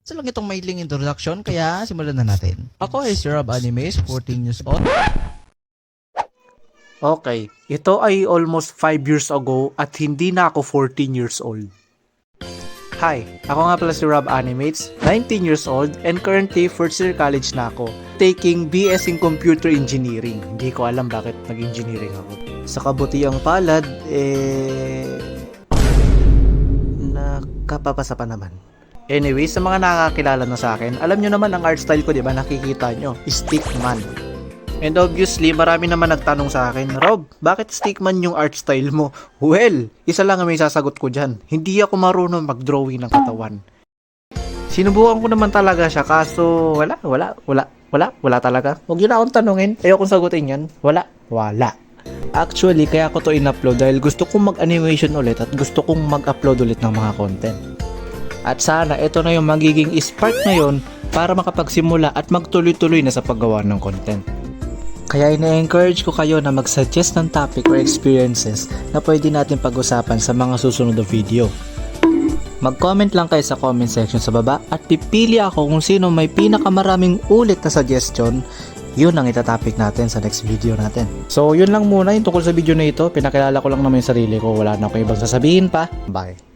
Sa lang itong maidling introduction, kaya simulan na natin. Ako ay si Rob Animes, 14 years old. Okay, ito ay almost 5 years ago at hindi na ako 14 years old. Hi, ako nga pala si Rob Animates, 19 years old and currently first year college na ako, taking BS in Computer Engineering. Hindi ko alam bakit nag-engineering ako. Sa kabutiang palad, nakapapasa pa naman. Anyway, sa mga nakakakilala na sa akin, alam nyo naman ang art style ko, di ba? Nakikita nyo, stickman. And obviously, marami naman nagtanong sa akin, Rob, bakit stickman yung art style mo? Well, isa lang ang may sasagot ko dyan. Hindi ako marunong mag-drawing ng katawan. Sinubukan ko naman talaga siya, kaso wala talaga. Huwag yun akong tanungin, ayokong sagutin yan. Wala. Actually, kaya ko to in-upload dahil gusto kong mag-animation ulit at gusto kong mag-upload ulit ng mga content. At sana ito na yung magiging spark ngayon para makapagsimula at magtuloy-tuloy na sa paggawa ng content. Kaya ina-encourage ko kayo na mag-suggest ng topic or experiences na pwede natin pag-usapan sa mga susunod na video. Mag-comment lang kayo sa comment section sa baba at pipili ako kung sino may pinakamaraming ulit na suggestion. Yun ang itatopic natin sa next video natin. So yun lang muna yung tungkol sa video na ito. Pinakilala ko lang naman yung sarili ko. Wala na akong ibang sasabihin pa. Bye!